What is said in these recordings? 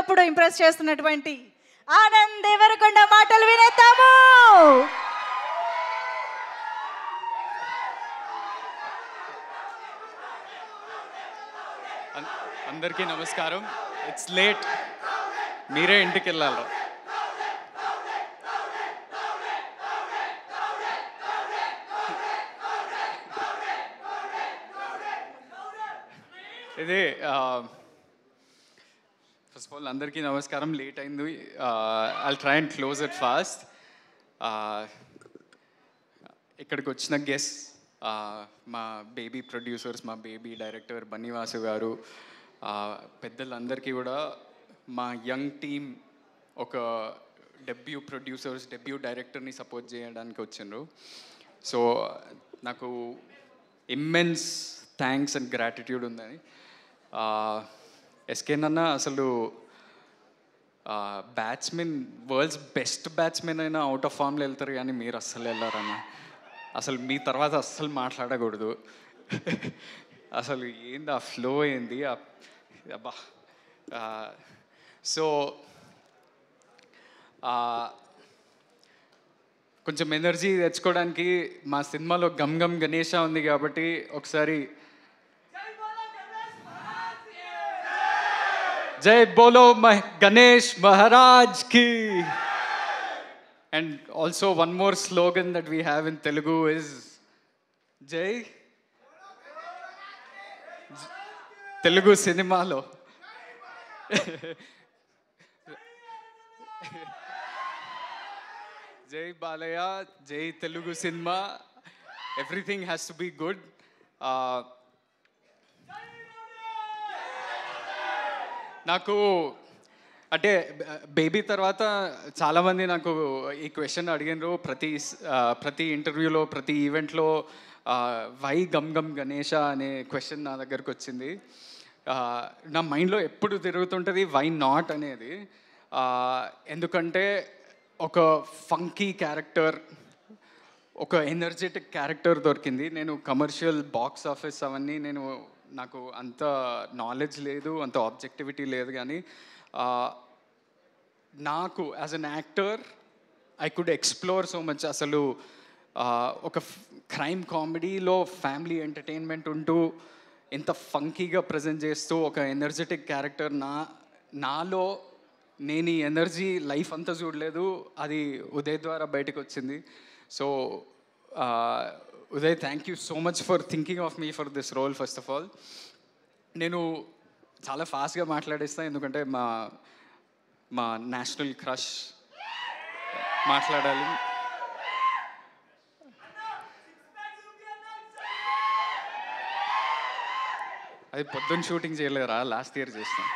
ఎప్పటికప్పుడు ఇంప్రెస్ చేస్తున్నటువంటి ఆనంద్ దేవరకొండ మాటలు వినేద్దాము. అందరికీ నమస్కారం. ఇట్స్ లేట్, మీరే ఇంటికి వెళ్ళాలి. ఇదే ఫస్ట్ ఆఫ్ ఆల్ అందరికీ నమస్కారం. లేట్ అయింది. I'll try and close it fast. ఇక్కడికి వచ్చిన గెస్ట్ మా బేబీ ప్రొడ్యూసర్స్, మా బేబీ డైరెక్టర్ బన్నీవాసు గారు, పెద్దలందరికీ కూడా మా యంగ్ టీమ్ ఒక డెబ్యూ ప్రొడ్యూసర్స్, డెబ్యూ డైరెక్టర్ని సపోర్ట్ చేయడానికి వచ్చిండ్రు. సో నాకు ఇమ్మెన్స్ థ్యాంక్స్ అండ్ గ్రాటిట్యూడ్ ఉందని. ఎస్కేన్ అన్న అసలు బ్యాట్స్మెన్, వరల్డ్స్ బెస్ట్ బ్యాట్స్మెన్ అయినా అవుట్ ఆఫ్ ఫామ్లో వెళ్తారు, కానీ మీరు అస్సలు వెళ్ళారన్న. అసలు మీ తర్వాత అస్సలు మాట్లాడకూడదు. అసలు ఏంది ఆ ఫ్లో, ఏంది అబ్బా. సో కొంచెం ఎనర్జీ తెచ్చుకోవడానికి మా సినిమాలో గమ్ గమ్ గణేష ఉంది కాబట్టి ఒకసారి జై బోలో గణేష్ మహారాజ్ కి. And also one more slogan that we have in Telugu is Jai Telugu Cinemalo. Jai Balaya, Jai Telugu Cinema. Everything has to be good. నాకు అంటే బేబీ తర్వాత చాలామంది నాకు ఈ క్వశ్చన్ అడిగినారు. ప్రతి ఇంటర్వ్యూలో, ప్రతి ఈవెంట్లో వై గమ్ గమ్ గణేష అనే క్వశ్చన్ నా దగ్గరకు వచ్చింది. నా మైండ్లో ఎప్పుడు తిరుగుతుంటుంది వై నాట్ అనేది. ఎందుకంటే ఒక ఫంకీ క్యారెక్టర్, ఒక ఎనర్జెటిక్ క్యారెక్టర్ దొరికింది. నేను కమర్షియల్ బాక్స్ ఆఫీస్ అవన్నీ నాకు అంత నాలెడ్జ్ లేదు, అంత ఆబ్జెక్టివిటీ లేదు, కానీ నాకు as an actor I could explore so much. అసలు ఒక క్రైమ్ కామెడీలో ఫ్యామిలీ ఎంటర్టైన్మెంట్ ఉంటూ ఎంత ఫంకీగా ప్రజెంట్ చేస్తూ ఒక ఎనర్జెటిక్ క్యారెక్టర్ నాలో నేను ఈ ఎనర్జీ లైఫ్ అంతా చూడలేదు, అది ఉదయ్ ద్వారా బయటకు వచ్చింది. So Uday, thank you so much for thinking of me for this role. First of all నేను చాలా ఫాస్ట్గా మాట్లాడేస్తాను, ఎందుకంటే మా నేషనల్ క్రష్ మాట్లాడాలి. అది పొద్దున్న షూటింగ్ చేయలేరా, లాస్ట్ ఇయర్ చేస్తాం,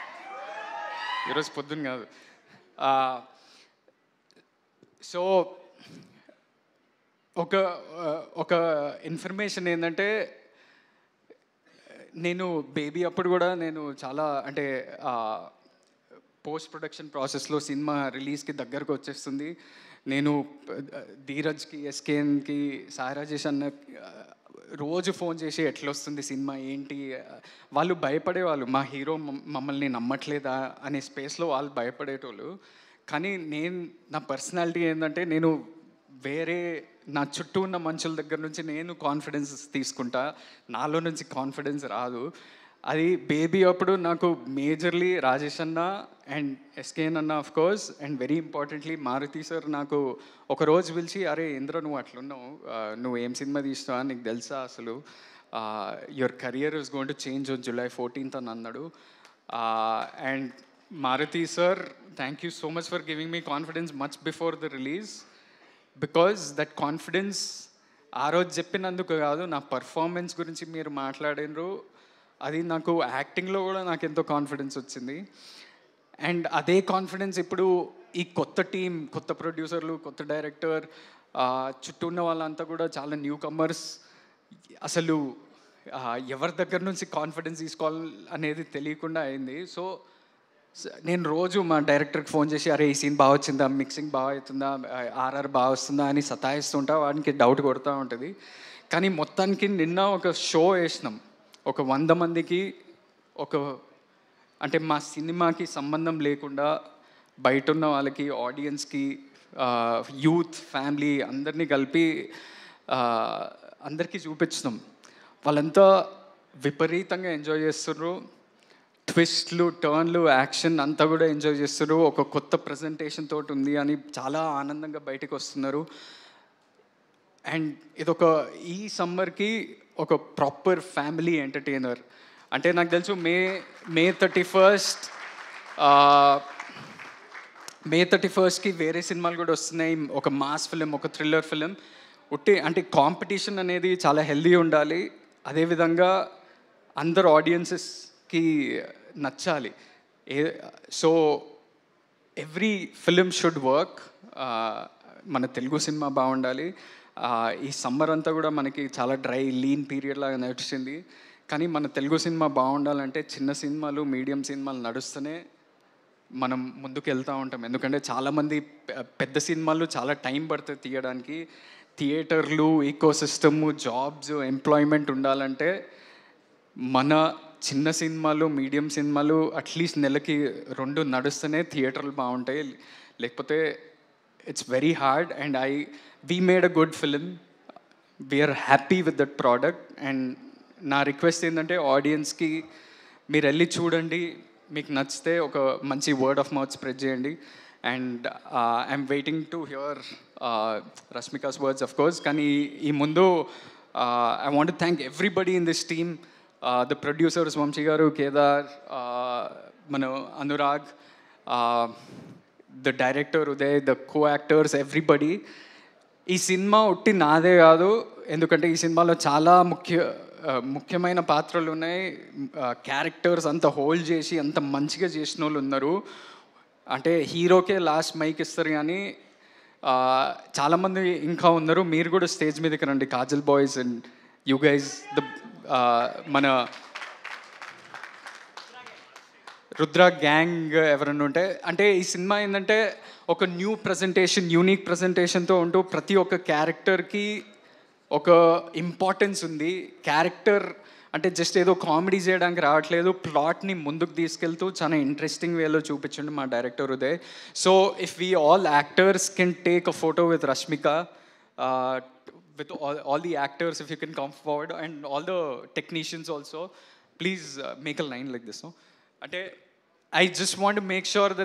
ఈరోజు పొద్దున్న కాదు. సో ఒక ఇన్ఫర్మేషన్ ఏంటంటే, నేను బేబీ అప్పుడు కూడా నేను చాలా అంటే పోస్ట్ ప్రొడక్షన్ ప్రాసెస్లో సినిమా రిలీజ్కి దగ్గరకు వచ్చేస్తుంది. నేను ధీరజ్కి, ఎస్కేన్కి, సాయి రాజేష్ అన్న రోజు ఫోన్ చేసి ఎట్లా వస్తుంది సినిమా ఏంటి, వాళ్ళు భయపడేవాళ్ళు. మా హీరో మమ్మల్ని నమ్మట్లేదా అనే స్పేస్లో వాళ్ళు భయపడేటోళ్ళు. కానీ నా పర్సనాలిటీ ఏంటంటే, నేను వేరే నా చుట్టూ ఉన్న మనుషుల దగ్గర నుంచి నేను కాన్ఫిడెన్స్ తీసుకుంటా, నాలో నుంచి కాన్ఫిడెన్స్ రాదు. అది బేబీ అప్పుడు నాకు మేజర్లీ రాజేష్ అన్న అండ్ ఎస్కేన్ అన్న of course, and very importantly Maruthi sir నాకు ఒకరోజు పిలిచి, అరే ఇంద్ర నువ్వు అట్లున్నావు, నువ్వు ఏం సినిమా తీస్తావా, నీకు తెలుసా అసలు your career is going to change on July 14th అని అన్నాడు. And Maruthi sir, thank you so much for giving me confidence much before the release, because that confidence ఆ రోజు చెప్పినందుకు కాదు, నా పర్ఫార్మెన్స్ గురించి మీరు మాట్లాడినరు, అది నాకు యాక్టింగ్లో కూడా నాకు ఎంతో కాన్ఫిడెన్స్ వచ్చింది. అండ్ అదే కాన్ఫిడెన్స్ ఇప్పుడు ఈ కొత్త టీం, కొత్త ప్రొడ్యూసర్లు, కొత్త డైరెక్టర్, చుట్టూ ఉన్న వాళ్ళంతా కూడా చాలా న్యూ కమర్స్, అసలు ఎవరి దగ్గర నుంచి కాన్ఫిడెన్స్ తీసుకోవాలి అనేది తెలియకుండా అయింది. సో నేను రోజు మా డైరెక్టర్కి ఫోన్ చేసి, అరే ఈ సీన్ బాగా వచ్చిందా, మిక్సింగ్ బాగా అవుతుందా, ఆర్ఆర్ బాగా వస్తుందా అని సతాయిస్తుంటా, వాడికి డౌట్ కొడుతూ ఉంటుంది. కానీ మొత్తానికి నిన్న ఒక షో వేసినాం, ఒక 100 మందికి, అంటే మా సినిమాకి సంబంధం లేకుండా బయట ఉన్న వాళ్ళకి, ఆడియన్స్కి, యూత్, ఫ్యామిలీ అందరినీ కలిపి అందరికీ చూపించినాం. వాళ్ళంతా విపరీతంగా ఎంజాయ్ చేస్తున్నారు. ట్విస్ట్లు, టర్న్లు, యాక్షన్ అంతా కూడా ఎంజాయ్ చేస్తున్నారు. ఒక కొత్త ప్రజెంటేషన్ తోటి ఉంది అని చాలా ఆనందంగా బయటకు వస్తున్నారు. అండ్ ఇదొక ఈ సమ్మర్కి ఒక ప్రాపర్ ఫ్యామిలీ ఎంటర్టైనర్. అంటే నాకు తెలుసు మే 31st వేరే సినిమాలు కూడా వస్తున్నాయి. ఒక మాస్ ఫిలిం, ఒక థ్రిల్లర్ ఫిలిం. అంటే కాంపిటీషన్ అనేది చాలా హెల్దీ ఉండాలి. అదేవిధంగా అందరు ఆడియన్సెస్కి నచ్చాలి. So every film should work. మన తెలుగు సినిమా బాగుండాలి. ఈ సమ్మర్ అంతా కూడా మనకి చాలా డ్రై, లీన్ పీరియడ్ లాగా నడిచింది. కానీ మన తెలుగు సినిమా బాగుండాలంటే చిన్న సినిమాలు, మీడియం సినిమాలు నడుస్తూనే మనం ముందుకు వెళ్తూ ఉంటాం. ఎందుకంటే చాలామంది పెద్ద సినిమాలు చాలా టైం పడుతుంది తీయడానికి. థియేటర్లు, ఈకోసిస్టము, జాబ్స్, ఎంప్లాయ్మెంట్ ఉండాలంటే మన చిన్న సినిమాలు, మీడియం సినిమాలు అట్లీస్ట్ నెలకి 2 నడుస్తూనే థియేటర్లు బాగుంటాయి. లేకపోతే it's very hard. And we made a good film. We're happy with that product. And నా రిక్వెస్ట్ ఏంటంటే ఆడియన్స్కి మీరు వెళ్ళి చూడండి, మీకు నచ్చితే ఒక మంచి వర్డ్ ఆఫ్ మౌత్ స్ప్రెడ్ చేయండి. And I'm waiting to hear Rashmika's words of course. కానీ ఈ ముందు I want to thank everybody in this team. The producers Vamsi garu, Kedar, మన Anurag, the director Uday, the co actors, everybody. ఈ సినిమా ఒట్టి నాదే కాదు, ఎందుకంటే ఈ సినిమాలో చాలా ముఖ్యమైన పాత్రలు ఉన్నాయి. క్యారెక్టర్స్ అంత హోల్డ్ చేసి అంత మంచిగా చేసిన వాళ్ళు ఉన్నారు. అంటే హీరోకే లాస్ట్ మైక్ ఇస్తారు, కానీ చాలామంది ఇంకా ఉన్నారు. మీరు కూడా స్టేజ్ మీదకి రండి, Kajal boys and you guys, మన రుద్ర గ్యాంగ్ ఎవరన్నా ఉంటే. అంటే ఈ సినిమా ఏంటంటే ఒక న్యూ ప్రజెంటేషన్, యూనిక్ ప్రజెంటేషన్తో ఉంటూ ప్రతి ఒక్క క్యారెక్టర్కి ఒక ఇంపార్టెన్స్ ఉంది. క్యారెక్టర్ అంటే జస్ట్ ఏదో కామెడీ చేయడానికి రావట్లేదు, ప్లాట్ని ముందుకు తీసుకెళ్తూ చాలా ఇంట్రెస్టింగ్ వేలో చూపించండి మా director Uday. So if we all actors can take a photo with Rashmika, with all the actors, if you can come forward, and all the technicians also, please make a line like this. No? I just want to make sure that